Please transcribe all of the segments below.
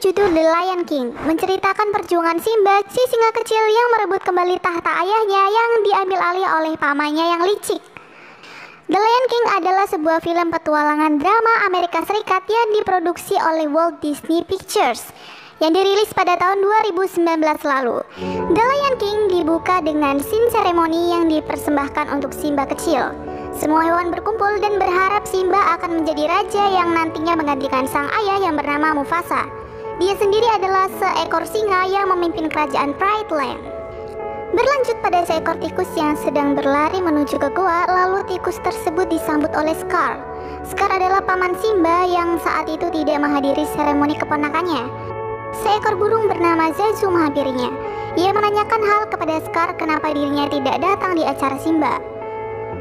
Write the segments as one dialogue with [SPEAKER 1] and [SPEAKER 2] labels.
[SPEAKER 1] berjudul The Lion King, menceritakan perjuangan Simba, si singa kecil yang merebut kembali tahta ayahnya yang diambil alih oleh pamannya yang licik. The Lion King adalah sebuah film petualangan drama Amerika Serikat yang diproduksi oleh Walt Disney Pictures yang dirilis pada tahun 2019 lalu. The Lion King dibuka dengan scene seremoni yang dipersembahkan untuk Simba kecil. Semua hewan berkumpul dan berharap Simba akan menjadi raja yang nantinya menggantikan sang ayah yang bernama Mufasa. Dia sendiri adalah seekor singa yang memimpin kerajaan Pride Land. Berlanjut pada seekor tikus yang sedang berlari menuju ke goa, lalu tikus tersebut disambut oleh Scar. Scar adalah paman Simba yang saat itu tidak menghadiri seremoni keponakannya. Seekor burung bernama Zazu menghampirinya. Ia menanyakan hal kepada Scar kenapa dirinya tidak datang di acara Simba.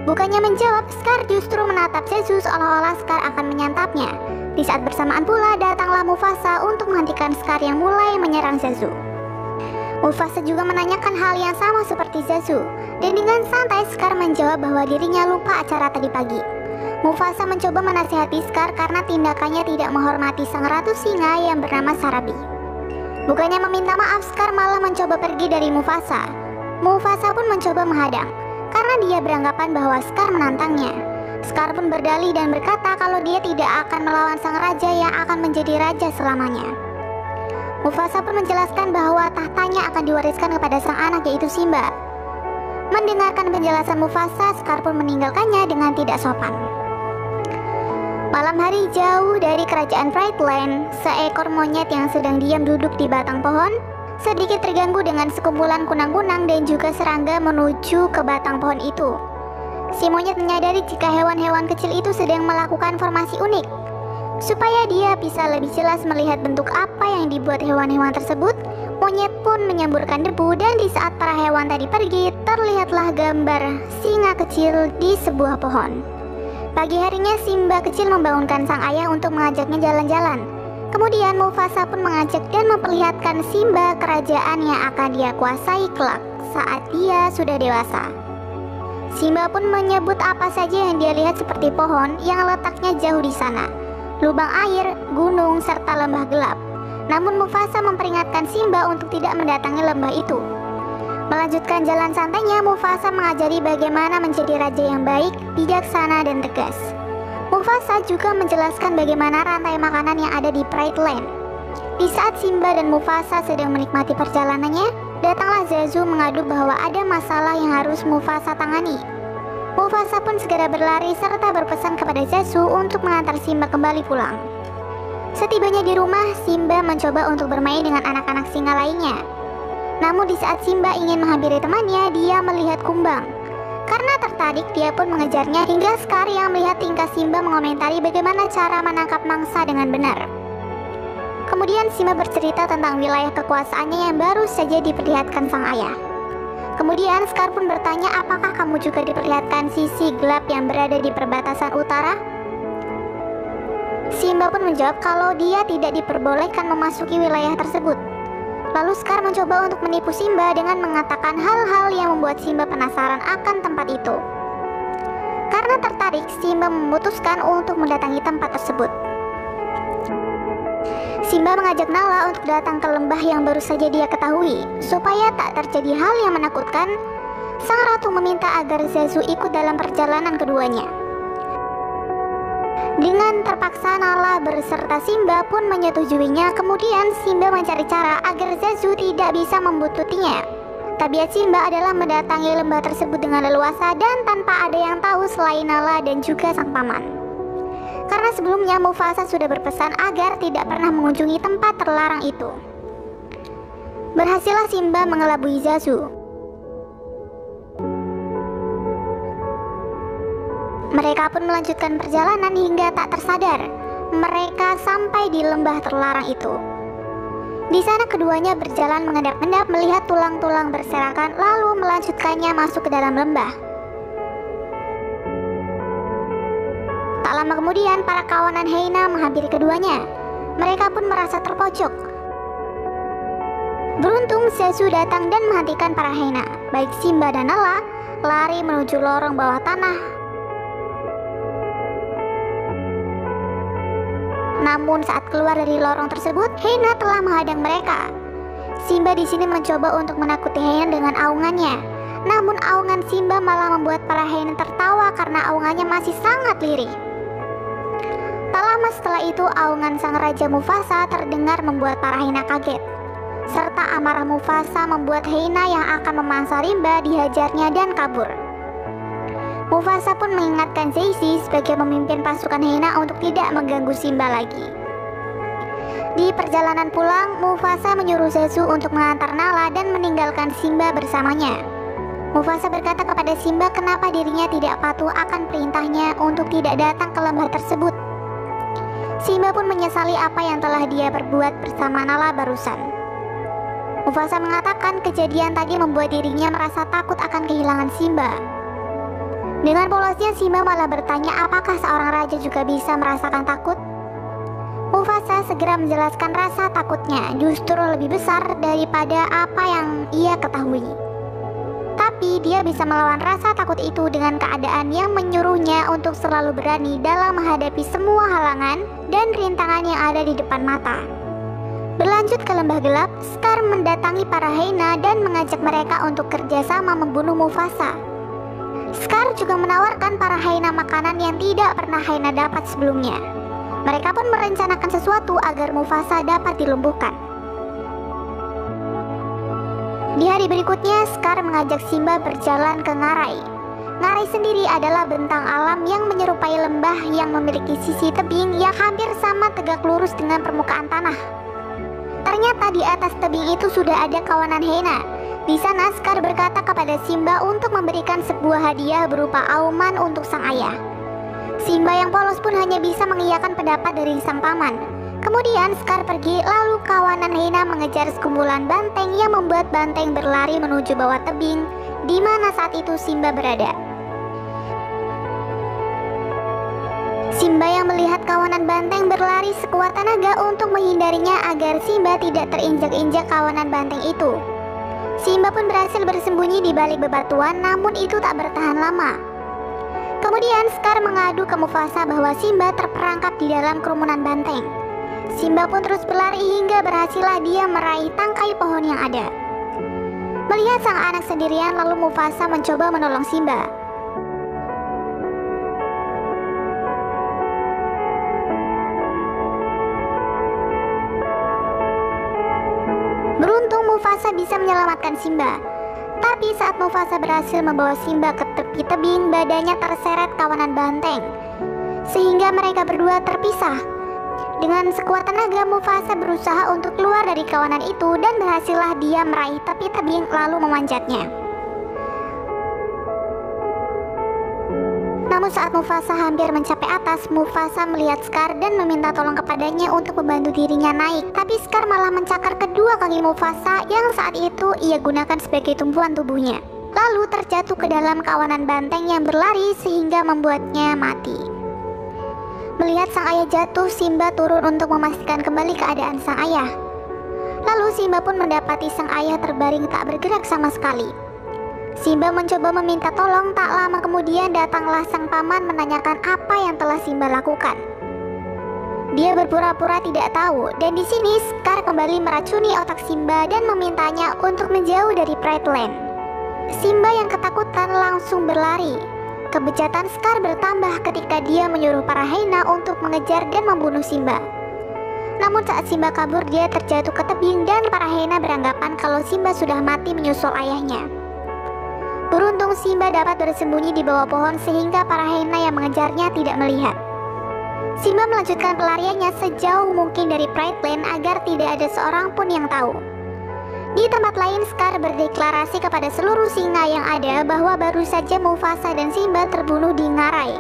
[SPEAKER 1] Bukannya menjawab, Scar justru menatap Zazu seolah-olah Scar akan menyantapnya. Di saat bersamaan pula datanglah Mufasa untuk menghentikan Scar yang mulai menyerang Zazu. Mufasa juga menanyakan hal yang sama seperti Zazu, dan dengan santai Scar menjawab bahwa dirinya lupa acara tadi pagi. Mufasa mencoba menasihati Scar karena tindakannya tidak menghormati sang ratu singa yang bernama Sarabi. Bukannya meminta maaf, Scar malah mencoba pergi dari Mufasa. Mufasa pun mencoba menghadang karena dia beranggapan bahwa Scar menantangnya. Scar pun berdalih dan berkata kalau dia tidak akan melawan sang raja yang akan menjadi raja selamanya. Mufasa pun menjelaskan bahwa tahtanya akan diwariskan kepada sang anak yaitu Simba. Mendengarkan penjelasan Mufasa, Scar pun meninggalkannya dengan tidak sopan. Malam hari jauh dari kerajaan Pride Land, seekor monyet yang sedang diam duduk di batang pohon sedikit terganggu dengan sekumpulan kunang-kunang dan juga serangga menuju ke batang pohon itu. Si monyet menyadari jika hewan-hewan kecil itu sedang melakukan formasi unik. Supaya dia bisa lebih jelas melihat bentuk apa yang dibuat hewan-hewan tersebut, monyet pun menyemburkan debu dan di saat para hewan tadi pergi, terlihatlah gambar singa kecil di sebuah pohon. Pagi harinya Simba kecil membangunkan sang ayah untuk mengajaknya jalan-jalan. Kemudian Mufasa pun mengajak dan memperlihatkan Simba kerajaan yang akan dia kuasai kelak saat dia sudah dewasa. Simba pun menyebut apa saja yang dia lihat seperti pohon yang letaknya jauh di sana, lubang air, gunung, serta lembah gelap. Namun Mufasa memperingatkan Simba untuk tidak mendatangi lembah itu. Melanjutkan jalan santainya, Mufasa mengajari bagaimana menjadi raja yang baik, bijaksana, dan tegas. Mufasa juga menjelaskan bagaimana rantai makanan yang ada di Pride Land. Di saat Simba dan Mufasa sedang menikmati perjalanannya, datanglah Zazu mengadu bahwa ada masalah yang harus Mufasa tangani. Mufasa pun segera berlari serta berpesan kepada Zazu untuk mengantar Simba kembali pulang. Setibanya di rumah, Simba mencoba untuk bermain dengan anak-anak singa lainnya. Namun di saat Simba ingin menghampiri temannya, dia melihat kumbang. Karena tertarik, dia pun mengejarnya hingga Scar yang melihat tingkah Simba mengomentari bagaimana cara menangkap mangsa dengan benar. Kemudian Simba bercerita tentang wilayah kekuasaannya yang baru saja diperlihatkan sang ayah. Kemudian Scar pun bertanya apakah kamu juga diperlihatkan sisi gelap yang berada di perbatasan utara? Simba pun menjawab kalau dia tidak diperbolehkan memasuki wilayah tersebut. Lalu Scar mencoba untuk menipu Simba dengan mengatakan hal-hal yang membuat Simba penasaran akan tempat itu. Karena tertarik, Simba memutuskan untuk mendatangi tempat tersebut. Simba mengajak Nala untuk datang ke lembah yang baru saja dia ketahui. Supaya tak terjadi hal yang menakutkan, sang ratu meminta agar Zazu ikut dalam perjalanan keduanya. Dengan terpaksa Nala berserta Simba pun menyetujuinya. Kemudian Simba mencari cara agar Zazu tidak bisa membututinya. Tabiat Simba adalah mendatangi lembah tersebut dengan leluasa dan tanpa ada yang tahu selain Nala dan juga sang paman. Karena sebelumnya Mufasa sudah berpesan agar tidak pernah mengunjungi tempat terlarang itu. Berhasillah Simba mengelabui Zazu. Mereka pun melanjutkan perjalanan hingga tak tersadar mereka sampai di lembah terlarang itu. Di sana keduanya berjalan mengendap-endap melihat tulang-tulang berserakan lalu melanjutkannya masuk ke dalam lembah. Tak lama kemudian para kawanan hyena menghampiri keduanya. Mereka pun merasa terpojok. Beruntung Zazu datang dan menghentikan para hyena. Baik Simba dan Nala lari menuju lorong bawah tanah. Namun saat keluar dari lorong tersebut, hyena telah menghadang mereka. Simba di sini mencoba untuk menakuti hyena dengan aungannya. Namun aungan Simba malah membuat para hyena tertawa karena aungannya masih sangat lirih. Tak lama setelah itu, aungan sang raja Mufasa terdengar membuat para hyena kaget. Serta amarah Mufasa membuat hyena yang akan memangsa Simba dihajarnya dan kabur. Mufasa pun mengingatkan Zazy sebagai pemimpin pasukan hyena untuk tidak mengganggu Simba lagi. Di perjalanan pulang, Mufasa menyuruh Zazu untuk mengantar Nala dan meninggalkan Simba bersamanya. Mufasa berkata kepada Simba kenapa dirinya tidak patuh akan perintahnya untuk tidak datang ke lembah tersebut. Simba pun menyesali apa yang telah dia perbuat bersama Nala barusan. Mufasa mengatakan kejadian tadi membuat dirinya merasa takut akan kehilangan Simba. Dengan polosnya, Simba malah bertanya apakah seorang raja juga bisa merasakan takut. Mufasa segera menjelaskan rasa takutnya justru lebih besar daripada apa yang ia ketahui. Tapi dia bisa melawan rasa takut itu dengan keadaan yang menyuruhnya untuk selalu berani dalam menghadapi semua halangan dan rintangan yang ada di depan mata. Berlanjut ke lembah gelap, Scar mendatangi para hyena dan mengajak mereka untuk kerjasama membunuh Mufasa. Scar juga menawarkan para hyena makanan yang tidak pernah hyena dapat sebelumnya. Mereka pun merencanakan sesuatu agar Mufasa dapat dilumpuhkan. Di hari berikutnya, Scar mengajak Simba berjalan ke Ngarai. Ngarai sendiri adalah bentang alam yang menyerupai lembah yang memiliki sisi tebing yang hampir sama tegak lurus dengan permukaan tanah. Ternyata di atas tebing itu sudah ada kawanan hyena. Di sana Scar berkata kepada Simba untuk memberikan sebuah hadiah berupa auman untuk sang ayah. Simba yang polos pun hanya bisa mengiyakan pendapat dari sang paman. Kemudian Scar pergi, lalu kawanan hyena mengejar sekumpulan banteng yang membuat banteng berlari menuju bawah tebing di mana saat itu Simba berada. Simba yang melihat kawanan banteng berlari sekuat tenaga untuk menghindarinya agar Simba tidak terinjak-injak kawanan banteng itu. Simba pun berhasil bersembunyi di balik bebatuan, namun itu tak bertahan lama. Kemudian Scar mengadu ke Mufasa bahwa Simba terperangkap di dalam kerumunan banteng. Simba pun terus berlari hingga berhasillah dia meraih tangkai pohon yang ada. Melihat sang anak sendirian, lalu Mufasa mencoba menolong Simba. Beruntung Mufasa bisa menyelamatkan Simba. Tapi saat Mufasa berhasil membawa Simba ke tepi tebing, badannya terseret kawanan banteng, sehingga mereka berdua terpisah. Dengan sekuat tenaga, Mufasa berusaha untuk keluar dari kawanan itu dan berhasillah dia meraih tepi tebing lalu memanjatnya. Namun saat Mufasa hampir mencapai atas, Mufasa melihat Scar dan meminta tolong kepadanya untuk membantu dirinya naik. Tapi Scar malah mencakar kedua kaki Mufasa yang saat itu ia gunakan sebagai tumpuan tubuhnya. Lalu terjatuh ke dalam kawanan banteng yang berlari sehingga membuatnya mati. Melihat sang ayah jatuh, Simba turun untuk memastikan kembali keadaan sang ayah. Lalu Simba pun mendapati sang ayah terbaring tak bergerak sama sekali. Simba mencoba meminta tolong, tak lama kemudian datanglah sang paman menanyakan apa yang telah Simba lakukan. Dia berpura-pura tidak tahu, dan di sini Scar kembali meracuni otak Simba dan memintanya untuk menjauh dari Pride Land. Simba yang ketakutan langsung berlari. Kebejatan Scar bertambah ketika dia menyuruh para hyena untuk mengejar dan membunuh Simba. Namun saat Simba kabur, dia terjatuh ke tebing dan para hyena beranggapan kalau Simba sudah mati menyusul ayahnya. Beruntung Simba dapat bersembunyi di bawah pohon sehingga para hyena yang mengejarnya tidak melihat. Simba melanjutkan pelariannya sejauh mungkin dari Pride Land agar tidak ada seorang pun yang tahu. Di tempat lain, Scar berdeklarasi kepada seluruh singa yang ada bahwa baru saja Mufasa dan Simba terbunuh di Ngarai.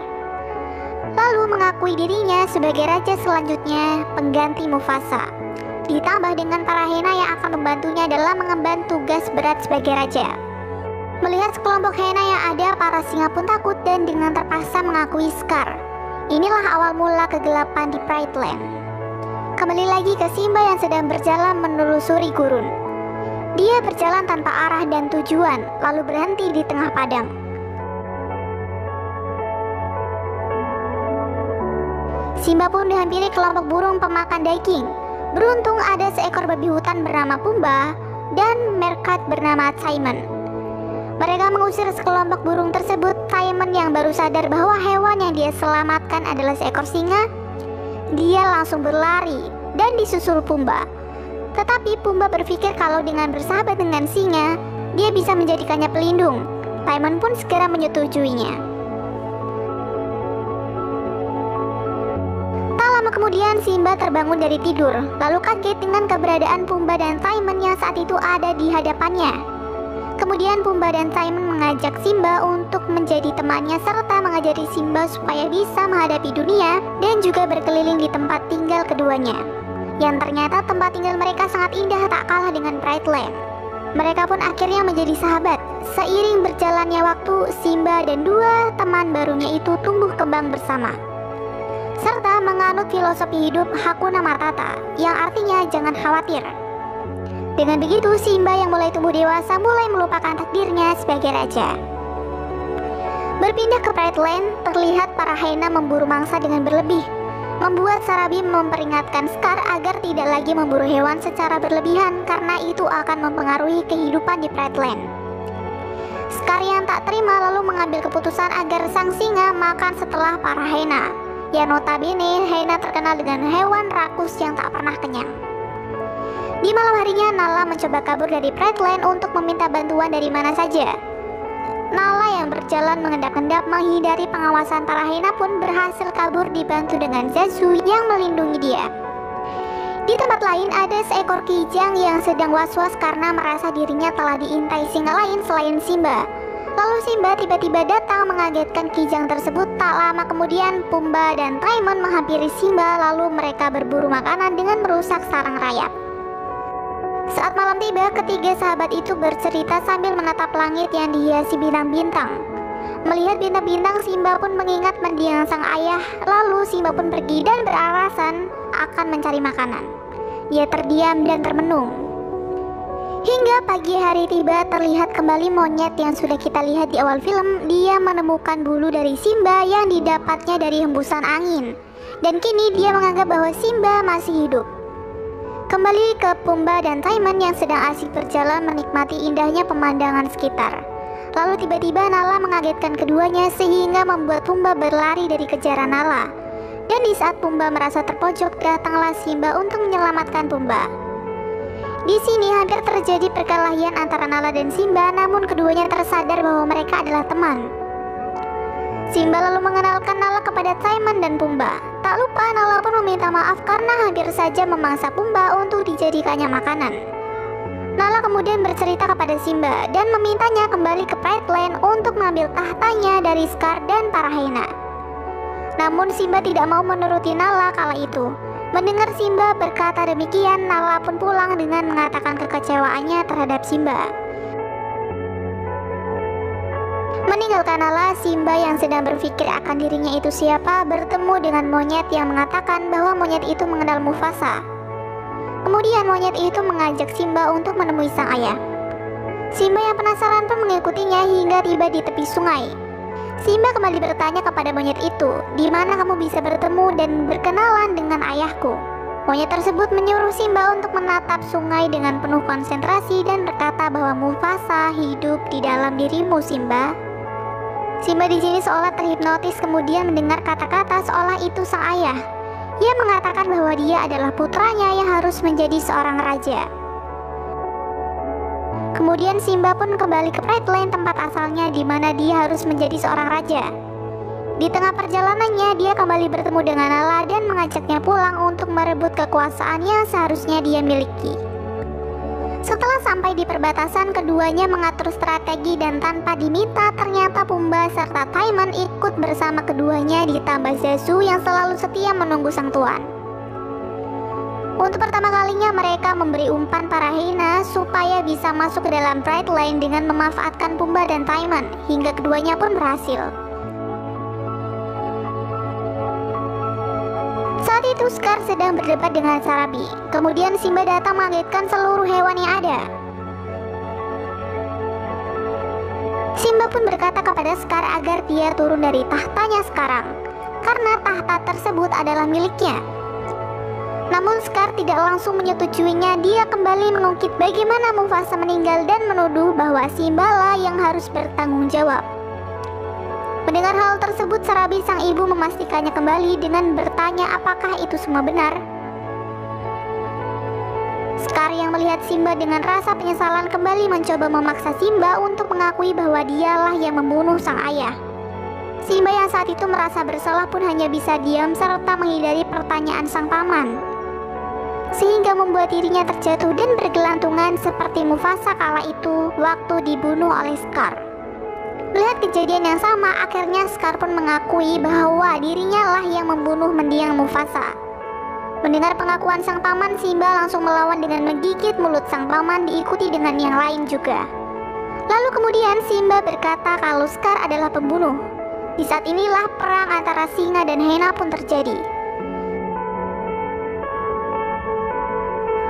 [SPEAKER 1] Lalu mengakui dirinya sebagai raja selanjutnya pengganti Mufasa. Ditambah dengan para hyena yang akan membantunya dalam mengemban tugas berat sebagai raja. Melihat sekelompok hyena yang ada, para singa pun takut dan dengan terpaksa mengakui Scar. Inilah awal mula kegelapan di Pride Land. Kembali lagi ke Simba yang sedang berjalan menelusuri gurun. Dia berjalan tanpa arah dan tujuan, lalu berhenti di tengah padang. Simba pun dihampiri kelompok burung pemakan daging. Beruntung ada seekor babi hutan bernama Pumba dan meerkat bernama Timon. Mereka mengusir sekelompok burung tersebut. Timon yang baru sadar bahwa hewan yang dia selamatkan adalah seekor singa, dia langsung berlari dan disusul Pumba. Tetapi Pumba berpikir kalau dengan bersahabat dengan singa, dia bisa menjadikannya pelindung. Timon pun segera menyetujuinya. Tak lama kemudian Simba terbangun dari tidur, lalu kaget dengan keberadaan Pumba dan Timon yang saat itu ada di hadapannya. Kemudian Pumba dan Timon mengajak Simba untuk menjadi temannya serta mengajari Simba supaya bisa menghadapi dunia dan juga berkeliling di tempat tinggal keduanya. Yang ternyata tempat tinggal mereka sangat indah, tak kalah dengan Brightland. Mereka pun akhirnya menjadi sahabat. Seiring berjalannya waktu, Simba dan dua teman barunya itu tumbuh kembang bersama, serta menganut filosofi hidup Hakuna Matata, yang artinya jangan khawatir. Dengan begitu, Simba yang mulai tumbuh dewasa mulai melupakan takdirnya sebagai raja. Berpindah ke Brightland, terlihat para hyena memburu mangsa dengan berlebih, membuat Sarabi memperingatkan Scar agar tidak lagi memburu hewan secara berlebihan karena itu akan mempengaruhi kehidupan di Brightland. Scar yang tak terima lalu mengambil keputusan agar sang singa makan setelah para hyena, yang notabene hyena terkenal dengan hewan rakus yang tak pernah kenyang. Di malam harinya, Nala mencoba kabur dari Brightland untuk meminta bantuan dari mana saja. Nala yang berjalan mengendap-endap menghindari pengawasan para hyena pun berhasil kabur dibantu dengan Zazu yang melindungi dia. Di tempat lain ada seekor kijang yang sedang was-was karena merasa dirinya telah diintai singa lain selain Simba. Lalu Simba tiba-tiba datang mengagetkan kijang tersebut. Tak lama kemudian Pumba dan Timon menghampiri Simba, lalu mereka berburu makanan dengan merusak sarang rayap. Saat malam tiba, ketiga sahabat itu bercerita sambil menatap langit yang dihiasi bintang-bintang. Melihat bintang-bintang, Simba pun mengingat mendiang sang ayah. Lalu Simba pun pergi dan beralasan akan mencari makanan. Dia terdiam dan termenung. Hingga pagi hari tiba, terlihat kembali monyet yang sudah kita lihat di awal film. Dia menemukan bulu dari Simba yang didapatnya dari hembusan angin. Dan kini dia menganggap bahwa Simba masih hidup. Kembali ke Pumba dan Timon yang sedang asik berjalan menikmati indahnya pemandangan sekitar. Lalu tiba-tiba Nala mengagetkan keduanya sehingga membuat Pumba berlari dari kejaran Nala. Dan di saat Pumba merasa terpojok, datanglah Simba untuk menyelamatkan Pumba. Di sini hampir terjadi perkelahian antara Nala dan Simba, namun keduanya tersadar bahwa mereka adalah teman. Simba lalu mengenalkan Nala kepada Timon dan Pumba. Tak lupa Nala pun meminta maaf karena hampir saja memangsa Pumba untuk dijadikannya makanan. Nala kemudian bercerita kepada Simba dan memintanya kembali ke Brightland untuk mengambil tahtanya dari Scar dan para hyena. Namun Simba tidak mau menuruti Nala kala itu. Mendengar Simba berkata demikian, Nala pun pulang dengan mengatakan kekecewaannya terhadap Simba. Meninggalkan Nala, Simba yang sedang berpikir akan dirinya itu siapa bertemu dengan monyet yang mengatakan bahwa monyet itu mengenal Mufasa. Kemudian monyet itu mengajak Simba untuk menemui sang ayah. Simba yang penasaran pun mengikutinya hingga tiba di tepi sungai. Simba kembali bertanya kepada monyet itu, "Di mana kamu bisa bertemu dan berkenalan dengan ayahku?" Monyet tersebut menyuruh Simba untuk menatap sungai dengan penuh konsentrasi dan berkata bahwa Mufasa hidup di dalam dirimu, Simba. Simba di sini seolah terhipnotis kemudian mendengar kata-kata seolah itu sang ayah. Ia mengatakan bahwa dia adalah putranya yang harus menjadi seorang raja. Kemudian Simba pun kembali ke Brightland, tempat asalnya di mana dia harus menjadi seorang raja. Di tengah perjalanannya dia kembali bertemu dengan Nala dan mengajaknya pulang untuk merebut kekuasaan yang seharusnya dia miliki. Setelah sampai di perbatasan, keduanya mengatur strategi dan tanpa diminta ternyata Pumba serta Timon ikut bersama keduanya ditambah Zazu yang selalu setia menunggu sang tuan. Untuk pertama kalinya mereka memberi umpan para hyena supaya bisa masuk ke dalam Brightland dengan memanfaatkan Pumba dan Timon, hingga keduanya pun berhasil. Saat itu Scar sedang berdebat dengan Sarabi. Kemudian Simba datang mengagetkan seluruh hewan yang ada. Simba pun berkata kepada Scar agar dia turun dari tahtanya sekarang, karena tahta tersebut adalah miliknya. Namun Scar tidak langsung menyetujuinya. Dia kembali mengungkit bagaimana Mufasa meninggal dan menuduh bahwa Simba lah yang harus bertanggung jawab. Mendengar hal tersebut, Sarabi sang ibu memastikannya kembali dengan bertanya apakah itu semua benar. Scar yang melihat Simba dengan rasa penyesalan kembali mencoba memaksa Simba untuk mengakui bahwa dialah yang membunuh sang ayah. Simba yang saat itu merasa bersalah pun hanya bisa diam serta menghindari pertanyaan sang paman, sehingga membuat dirinya terjatuh dan bergelantungan seperti Mufasa kala itu waktu dibunuh oleh Scar. Melihat kejadian yang sama, akhirnya Scar pun mengakui bahwa dirinya lah yang membunuh mendiang Mufasa. Mendengar pengakuan sang paman, Simba langsung melawan dengan menggigit mulut sang paman diikuti dengan yang lain juga. Lalu kemudian Simba berkata kalau Scar adalah pembunuh. Di saat inilah perang antara singa dan hyena pun terjadi.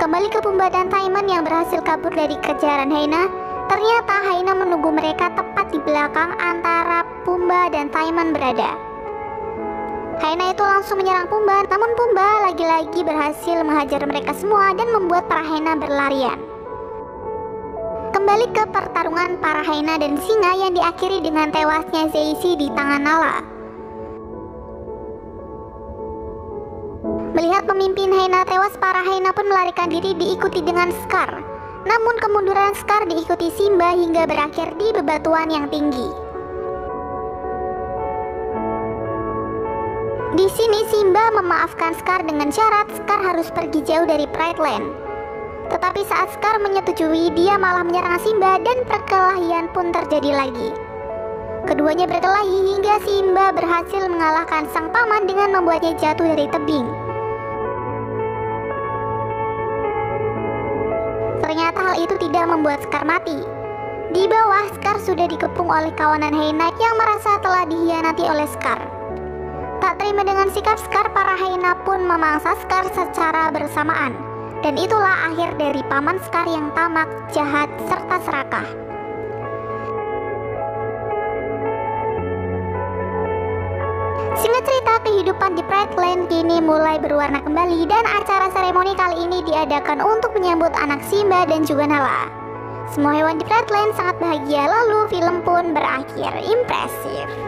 [SPEAKER 1] Kembali ke Pumbaa dan Timon yang berhasil kabur dari kejaran hyena. Ternyata hyena menunggu mereka tepat di belakang antara Pumbaa dan Timon berada. Hyena itu langsung menyerang Pumbaa, namun Pumbaa lagi-lagi berhasil menghajar mereka semua dan membuat para hyena berlarian. Kembali ke pertarungan para hyena dan singa yang diakhiri dengan tewasnya Zeizi di tangan Nala. Melihat pemimpin hyena tewas, para hyena pun melarikan diri diikuti dengan Scar. Namun kemunduran Scar diikuti Simba hingga berakhir di bebatuan yang tinggi. Di sini Simba memaafkan Scar dengan syarat Scar harus pergi jauh dari Pride Land. Tetapi saat Scar menyetujui, dia malah menyerang Simba dan perkelahian pun terjadi lagi. Keduanya berkelahi hingga Simba berhasil mengalahkan sang paman dengan membuatnya jatuh dari tebing. Ternyata hal itu tidak membuat Scar mati. Di bawah, Scar sudah dikepung oleh kawanan hyena yang merasa telah dihianati oleh Scar. Tak terima dengan sikap Scar, para hyena pun memangsa Scar secara bersamaan. Dan itulah akhir dari paman Scar yang tamak, jahat, serta serakah. Singkat cerita, kehidupan di Pride Land kini mulai berwarna kembali dan acara seremoni kali ini diadakan untuk menyambut anak Simba dan juga Nala. Semua hewan di Pride Land sangat bahagia, lalu film pun berakhir impresif.